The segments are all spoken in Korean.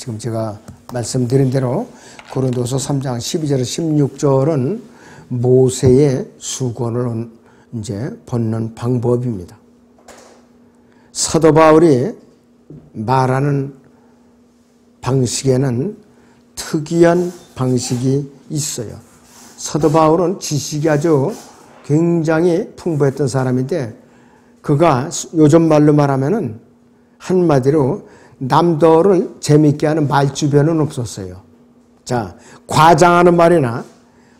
지금 제가 말씀드린 대로 고린도서 3장 12절에서 16절은 모세의 수건을 이제 벗는 방법입니다. 사도 바울이 말하는 방식에는 특이한 방식이 있어요. 사도 바울은 지식이 아주 굉장히 풍부했던 사람인데 그가 요즘 말로 말하면은 한마디로 남들을 재밌게 하는 말주변은 없었어요. 자, 과장하는 말이나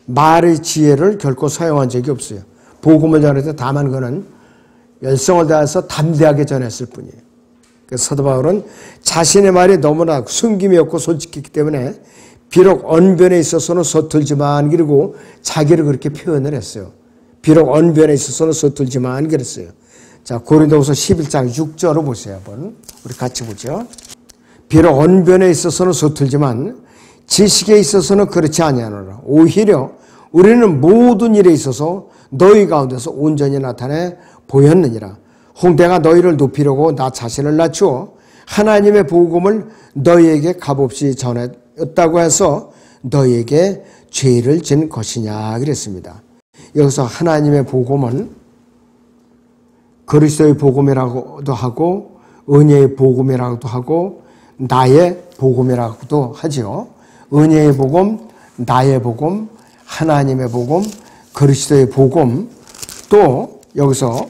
말의 지혜를 결코 사용한 적이 없어요. 복음을 전할 때 다만 그는 열성을 다해서 담대하게 전했을 뿐이에요. 그래서 사도 바울은 자신의 말이 너무나 숨김이 없고 솔직했기 때문에 비록 언변에 있어서는 서툴지만 그리고 자기를 그렇게 표현을 했어요. 비록 언변에 있어서는 서툴지만 그랬어요. 자, 고린도후서 11장 6절을 보세요. 한번 우리 같이 보죠. 비록 언변에 있어서는 서툴지만 지식에 있어서는 그렇지 아니하노라. 오히려 우리는 모든 일에 있어서 너희 가운데서 온전히 나타내 보였느니라. 홍대가 너희를 높이려고 나 자신을 낮추어 하나님의 복음을 너희에게 값없이 전했다고 해서 너희에게 죄를 진 것이냐 그랬습니다. 여기서 하나님의 복음은 그리스도의 복음이라고도 하고 은혜의 복음이라고도 하고 나의 복음이라고도 하죠. 은혜의 복음, 나의 복음, 하나님의 복음, 그리스도의 복음, 또 여기서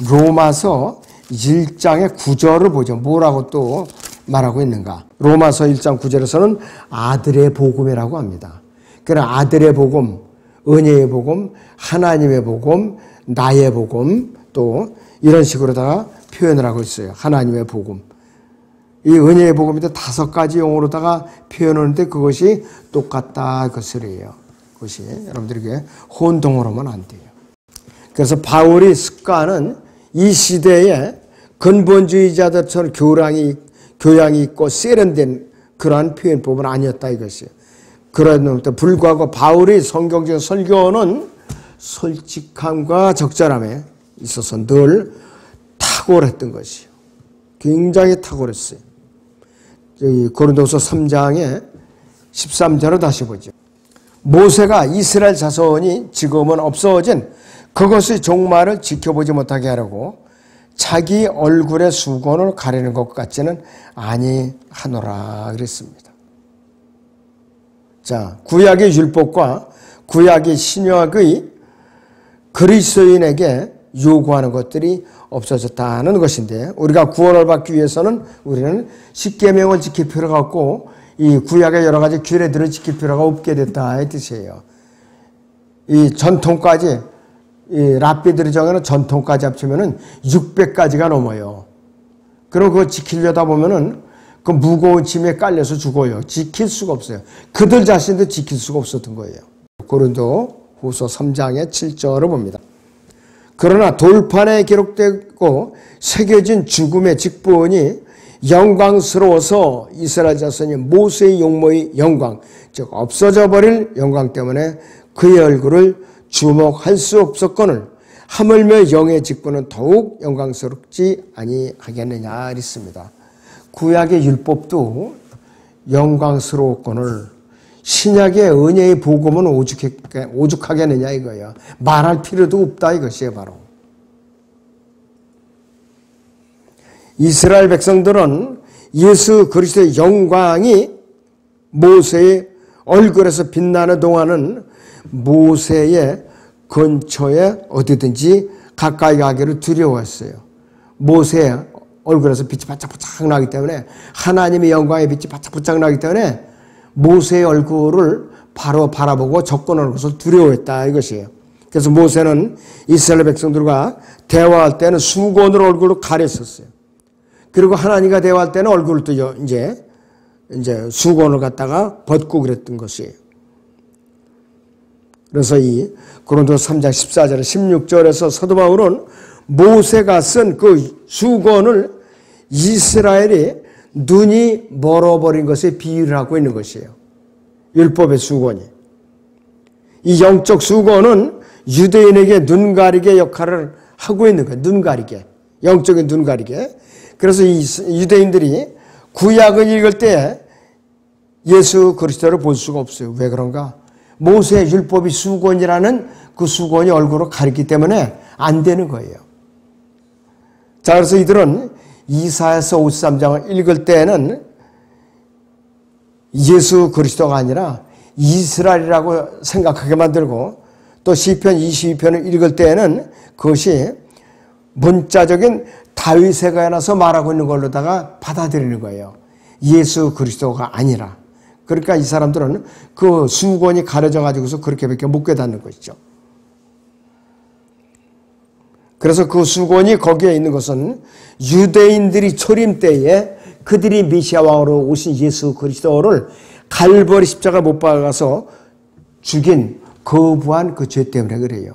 로마서 1장의 9절을 보죠. 뭐라고 또 말하고 있는가? 로마서 1장 9절에서는 아들의 복음이라고 합니다. 그러나 아들의 복음, 은혜의 복음, 하나님의 복음, 나의 복음, 또 이런 식으로다가 표현을 하고 있어요. 하나님의 복음. 이 은혜의 복음인데 5가지 용어로다가 표현하는데 그것이 똑같다 그 소리예요. 그것이 여러분들에게 혼동을 하면 안 돼요. 그래서 바울의 습관은 이 시대에 근본주의자들처럼 교양이 있고 세련된 그러한 표현법은 아니었다 이것이에요. 그런데 불구하고 바울의 성경적 설교는 솔직함과 적절함에 있어서 늘 탁월했던 것이에요. 굉장히 탁월했어요. 고린도서 3장의 13절을 다시 보죠. 모세가 이스라엘 자손이 지금은 없어진 그것의 종말을 지켜보지 못하게 하려고 자기 얼굴의 수건을 가리는 것 같지는 아니하노라 그랬습니다. 자, 구약의 율법과 구약의 신약의 그리스도인에게 요구하는 것들이 없어졌다는 것인데 우리가 구원을 받기 위해서는 우리는 십계명을 지킬 필요가 없고 이 구약의 여러 가지 규례들을 지킬 필요가 없게 됐다 이 뜻이에요. 이 전통까지 이 랍비들이 정하는 전통까지 합치면은 600가지가 넘어요. 그럼 그거 지키려다 보면은 그 무거운 짐에 깔려서 죽어요. 지킬 수가 없어요. 그들 자신도 지킬 수가 없었던 거예요. 고린도후서 3장의 7절을 봅니다. 그러나 돌판에 기록되고 새겨진 죽음의 직분이 영광스러워서 이스라엘 자손이 모세의 용모의 영광, 즉 없어져 버릴 영광 때문에 그의 얼굴을 주목할 수 없었거늘 하물며 영의 직분은 더욱 영광스럽지 아니하겠느냐 이랬습니다. 구약의 율법도 영광스러웠거늘 신약의 은혜의 복음은 오죽하겠느냐 이거예요. 말할 필요도 없다 이것이에요. 바로 이스라엘 백성들은 예수 그리스도의 영광이 모세의 얼굴에서 빛나는 동안은 모세의 근처에 어디든지 가까이 가기를 두려워했어요. 모세의 얼굴에서 빛이 바짝바짝 나기 때문에 하나님의 영광의 빛이 바짝바짝 나기 때문에 모세의 얼굴을 바로 바라보고 접근하는 것을 두려워했다 이것이에요. 그래서 모세는 이스라엘 백성들과 대화할 때는 수건으로 얼굴을 가렸었어요. 그리고 하나님과 대화할 때는 얼굴을 또 이제 수건을 갖다가 벗고 그랬던 것이에요. 그래서 이 고린도서 3장 14절 16절에서 사도 바울은 모세가 쓴 그 수건을 이스라엘이 눈이 멀어버린 것에 비유를 하고 있는 것이에요. 율법의 수건이. 이 영적 수건은 유대인에게 눈 가리개 역할을 하고 있는 거예요. 눈 가리개. 영적인 눈 가리개. 그래서 이 유대인들이 구약을 읽을 때 예수 그리스도를 볼 수가 없어요. 왜 그런가? 모세의 율법이 수건이라는 그 수건이 얼굴을 가리기 때문에 안 되는 거예요. 자, 그래서 이들은 이사야서 53장을 읽을 때는 예수 그리스도가 아니라 이스라엘이라고 생각하게 만들고, 또 시편 22편을 읽을 때는 그것이 문자적인 다윗에 관해서 말하고 있는 걸로다가 받아들이는 거예요. 예수 그리스도가 아니라. 그러니까 이 사람들은 그 수건이 가려져 가지고서 그렇게밖에 못 깨닫는 것이죠. 그래서 그 수건이 거기에 있는 것은 유대인들이 초림 때에 그들이 메시아 왕으로 오신 예수 그리스도를 갈보리 십자가 못 박아서 죽인 거부한 그 죄 때문에 그래요.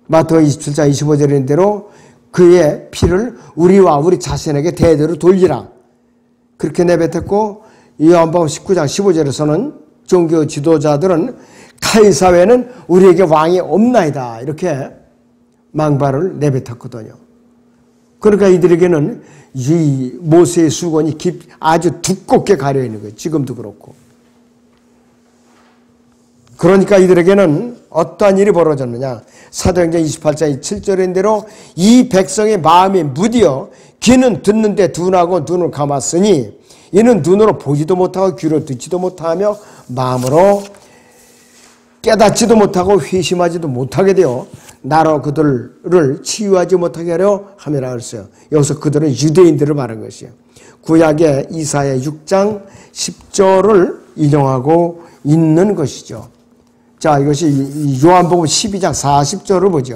마태복음 27장 25절인 대로 그의 피를 우리와 우리 자신에게 대대로 돌리라. 그렇게 내뱉었고, 요한복음 19장 15절에서는 종교 지도자들은 카이사 외에는 우리에게 왕이 없나이다. 이렇게 망발을 내뱉었거든요. 그러니까 이들에게는 이 모세의 수건이 아주 두껍게 가려 있는 거예요. 지금도 그렇고. 그러니까 이들에게는 어떠한 일이 벌어졌느냐. 사도행전 28장 7절인 대로 이 백성의 마음이 무디어 귀는 듣는데 둔하고 눈을 감았으니 이는 눈으로 보지도 못하고 귀로 듣지도 못하며 마음으로 깨닫지도 못하고 회심하지도 못하게 되어 나로 그들을 치유하지 못하게 하려 함이라 했어요. 여기서 그들은 유대인들을 말한 것이에요. 구약의 이사야 6장 10절을 인용하고 있는 것이죠. 자, 이것이 요한복음 12장 40절을 보죠.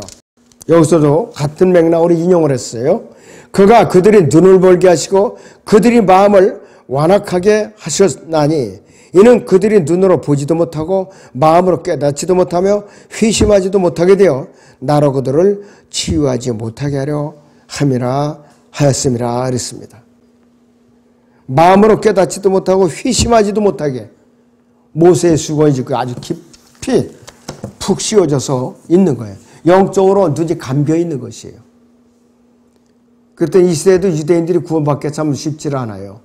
여기서도 같은 맥락으로 인용을 했어요. 그가 그들이 눈을 벌게 하시고 그들이 마음을 완악하게 하셨나니 이는 그들이 눈으로 보지도 못하고 마음으로 깨닫지도 못하며 회심하지도 못하게 되어 나로 그들을 치유하지 못하게 하려 함이라 하였음이라 그랬습니다. 마음으로 깨닫지도 못하고 회심하지도 못하게 모세의 수건이 지금 아주 깊이 푹 씌워져서 있는 거예요. 영적으로 눈이 감겨 있는 것이에요. 그때 이 시대에도 유대인들이 구원받기 참 쉽지 않아요.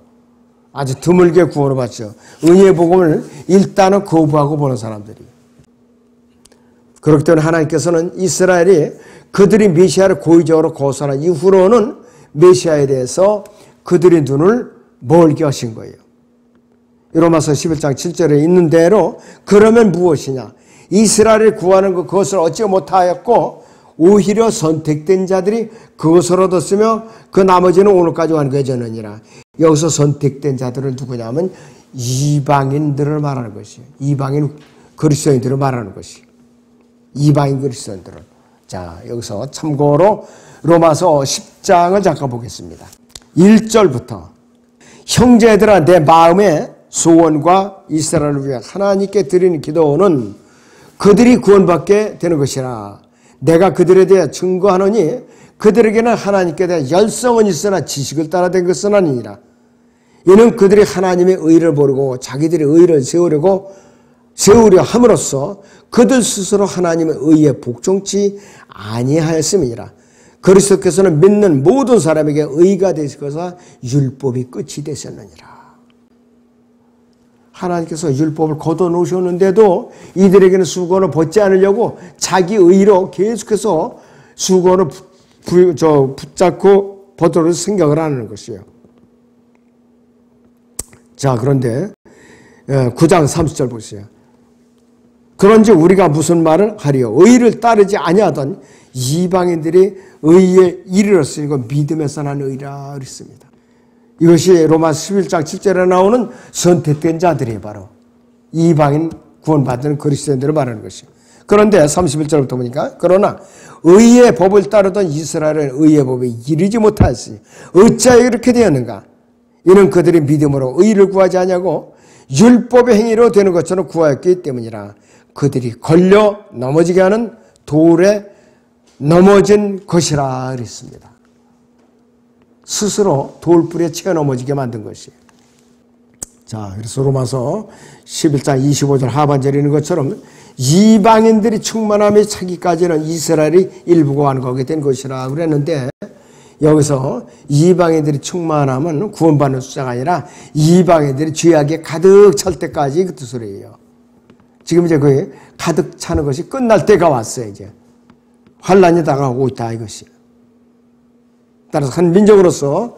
아주 드물게 구원을 받죠. 은혜의 복음을 일단은 거부하고 보는 사람들이. 그렇기 때문에 하나님께서는 이스라엘이 그들이 메시아를 고의적으로 거부한 이후로는 메시아에 대해서 그들의 눈을 멀게 하신 거예요. 로마서 11장 7절에 있는 대로 그러면 무엇이냐? 이스라엘을 구하는 그것을 얻지 못하였고 오히려 선택된 자들이 그것을 얻었으며 그 나머지는 오늘까지 완거해졌느니라. 여기서 선택된 자들은 누구냐면 이방인들을 말하는 것이에요. 이방인 그리스도인들을 말하는 것이에요. 이방인 그리스도인들을. 자, 여기서 참고로 로마서 10장을 잠깐 보겠습니다. 1절부터 형제들아 내 마음의 소원과 이스라엘을 위해 하나님께 드리는 기도는 그들이 구원받게 되는 것이라. 내가 그들에 대해 증거하노니 그들에게는 하나님께 대해 열성은 있으나 지식을 따라 된 것은 아니니라. 이는 그들이 하나님의 의를 모르고 자기들의 의를 세우려 함으로써 그들 스스로 하나님의 의에 복종치 아니하였음이니라. 그리스도께서는 믿는 모든 사람에게 의가 되시고서 율법이 끝이 되셨느니라. 하나님께서 율법을 걷어놓으셨는데도 이들에게는 수건을 벗지 않으려고 자기 의로 계속해서 수건을 붙잡고 벗도록 생각을 하는 것이에요. 자, 그런데 9장 30절 보세요. 그런지 우리가 무슨 말을 하리요? 의를 따르지 아니하던 이방인들이 의에 이르렀으니 이건 믿음에서 난 의라 그랬습니다. 이것이 로마 11장 7절에 나오는 선택된 자들이 바로 이방인 구원받은 그리스도인들을 말하는 것이에요. 그런데 31절부터 보니까 그러나 의의 법을 따르던 이스라엘은 의의 법에 이르지 못하였으니 어찌하여 이렇게 되었는가? 이는 그들이 믿음으로 의를 구하지 아니하고 율법의 행위로 되는 것처럼 구하였기 때문이라. 그들이 걸려 넘어지게 하는 돌에 넘어진 것이라 그랬습니다. 스스로 돌불에 치여 넘어지게 만든 것이에요. 자, 그래서 로마서 11장 25절 하반절에 있는 것처럼 이방인들이 충만함에 차기까지는 이스라엘이 일부가 완거하게 된 것이라 그랬는데 여기서 이방인들이 충만하면 구원받는 숫자가 아니라 이방인들이 죄악에 가득 찰 때까지 그 뜻이에요. 지금 이제 그 가득 차는 것이 끝날 때가 왔어요. 이제 환란이 다가오고 있다 이것이. 따라서 한 민족으로서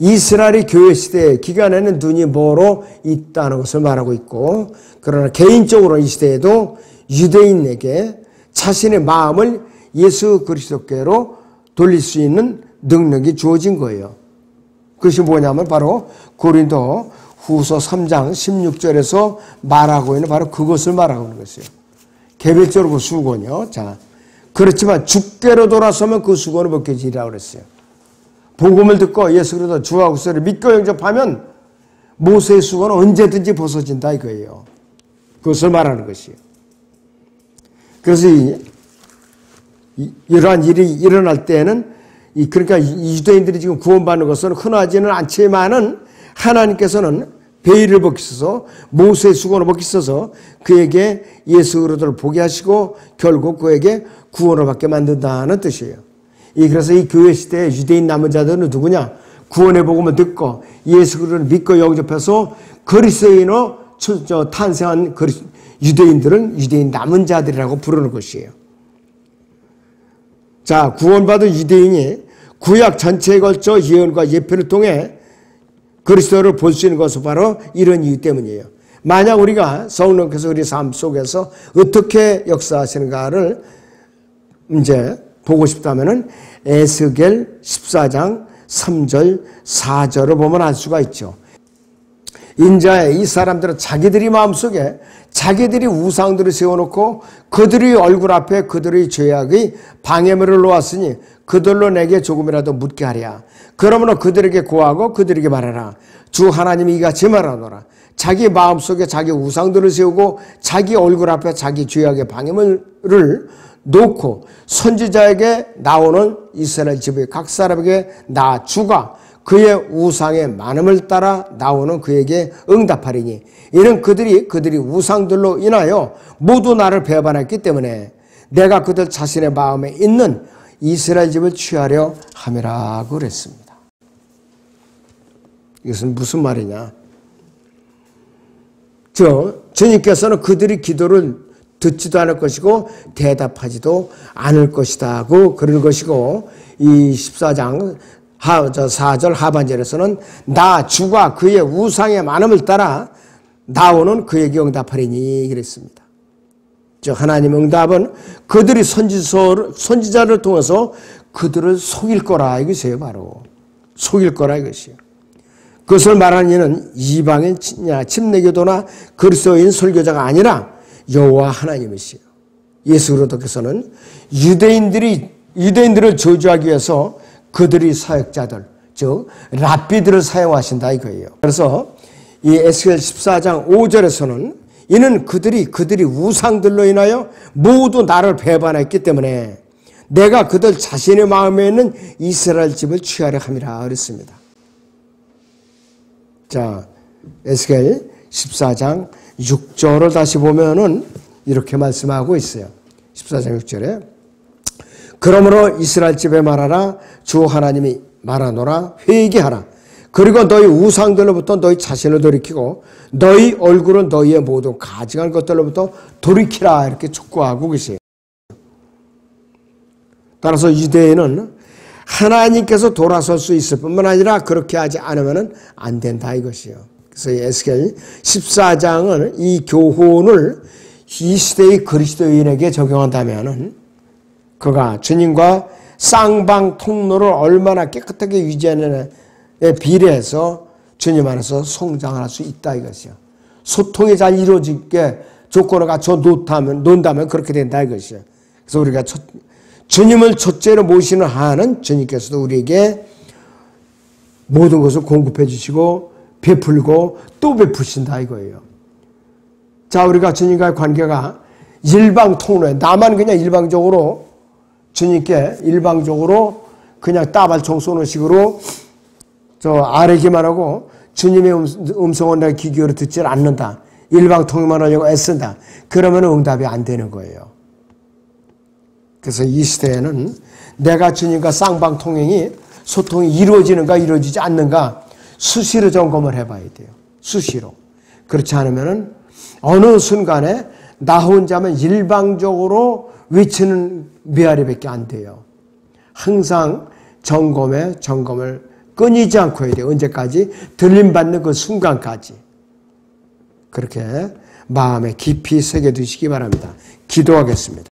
이스라엘의 교회 시대 기간에는 눈이 멀어 있다는 것을 말하고 있고, 그러나 개인적으로 이 시대에도 유대인에게 자신의 마음을 예수 그리스도께로 돌릴 수 있는 능력이 주어진 거예요. 그것이 뭐냐면 바로 고린도 후서 3장 16절에서 말하고 있는 바로 그것을 말하고 있는 것이에요. 개별적으로 그 수건이요. 자, 그렇지만 주께로 돌아서면 그 수건을 벗겨지리라고 그랬어요. 복음을 듣고 예수 그리스도 주와 구세를 믿고 영접하면 모세의 수건은 언제든지 벗어진다 이거예요. 그것을 말하는 것이에요. 그래서 이러한 일이 일어날 때에는 그러니까 유대인들이 지금 구원받는 것은 흔하지는 않지만은 하나님께서는 베일을 벗기셔서 모세의 수건을 벗기셔서 그에게 예수 그리스도를 보게 하시고 결국 그에게 구원을 받게 만든다는 뜻이에요. 그래서 이 교회 시대에 유대인 남은 자들은 누구냐? 구원의 복음을 듣고 예수 그리스도를 믿고 영접해서 그리스도인으로 탄생한 유대인들은 유대인 남은 자들이라고 부르는 것이에요. 자, 구원받은 유대인이 구약 전체에 걸쳐 예언과 예표를 통해 그리스도를 볼 수 있는 것은 바로 이런 이유 때문이에요. 만약 우리가 성령께서 우리 삶 속에서 어떻게 역사하시는가를 이제 보고 싶다면은 에스겔 14장 3절 4절을 보면 알 수가 있죠. 인자의 이 사람들은 자기들이 마음속에 자기들이 우상들을 세워놓고 그들의 얼굴 앞에 그들의 죄악의 방해물을 놓았으니 그들로 내게 조금이라도 묻게 하랴. 그러므로 그들에게 고하고 그들에게 말하라. 주 하나님이 이같이 말하노라. 자기 마음속에 자기 우상들을 세우고 자기 얼굴 앞에 자기 죄악의 방해물을 놓고 선지자에게 나오는 이스라엘 집의 각 사람에게 나 주가 그의 우상의 많음을 따라 나오는 그에게 응답하리니 이는 그들이 우상들로 인하여 모두 나를 배반했기 때문에 내가 그들 자신의 마음에 있는 이스라엘 집을 취하려 함이라고 그랬습니다. 이것은 무슨 말이냐? 주님께서는 그들이 기도를 듣지도 않을 것이고 대답하지도 않을 것이다고 그런 것이고, 이 14장 4절 하반절에서는 나 주가 그의 우상의 많음을 따라 나오는 그에게 응답하리니 그랬습니다. 즉 하나님의 응답은 그들이 선지자를 통해서 그들을 속일 거라 이것이에요. 바로 속일 거라 이것이에요. 그것을 말하는 이는 이방인 침례교도나 그리스도인 설교자가 아니라 여호와 하나님이시요. 예수 그리스도께서는 유대인들을 저주하기 위해서 그들이 사역자들, 즉 랍비들을 사용하신다 이거예요. 그래서 이 에스겔 14장 5절에서는 이는 그들이 우상들로 인하여 모두 나를 배반했기 때문에 내가 그들 자신의 마음에 있는 이스라엘 집을 취하려 함이라 그랬습니다. 자, 에스겔 14장 6절을 다시 보면은 이렇게 말씀하고 있어요. 14장 6절에 그러므로 이스라엘 집에 말하라. 주 하나님이 말하노라. 회개하라. 그리고 너희 우상들로부터 너희 자신을 돌이키고 너희 얼굴은 너희의 모든 가증한 것들로부터 돌이키라 이렇게 촉구하고 계세요. 따라서 유대인은 하나님께서 돌아설 수 있을 뿐만 아니라 그렇게 하지 않으면 안 된다 이것이요. 그래서 에스겔 14장은 이 교훈을 이 시대의 그리스도인에게 적용한다면은 그가 주님과 쌍방 통로를 얼마나 깨끗하게 유지하느냐에 비례해서 주님 안에서 성장할 수 있다 이것이요. 소통이 잘 이루어지게 조건을 갖춰 논다면 그렇게 된다 이것이요. 그래서 우리가 주님을 첫째로 모시는 한은 주님께서도 우리에게 모든 것을 공급해 주시고 베풀고 또 베푸신다 이거예요. 자, 우리가 주님과의 관계가 일방 통로에 나만 그냥 일방적으로 주님께 일방적으로 그냥 따발총 쏘는 식으로 아뢰기만 하고 주님의 음성은 내가 귀 기울여 듣지 않는다. 일방 통일만 하려고 애쓴다. 그러면 응답이 안 되는 거예요. 그래서 이 시대에는 내가 주님과 쌍방 통행이 소통이 이루어지는가 이루어지지 않는가 수시로 점검을 해봐야 돼요. 수시로. 그렇지 않으면은 어느 순간에 나 혼자만 일방적으로 외치는 메아리밖에 안 돼요. 항상 점검을 끊이지 않고 해야 돼요. 언제까지? 들림받는 그 순간까지. 그렇게 마음에 깊이 새겨두시기 바랍니다. 기도하겠습니다.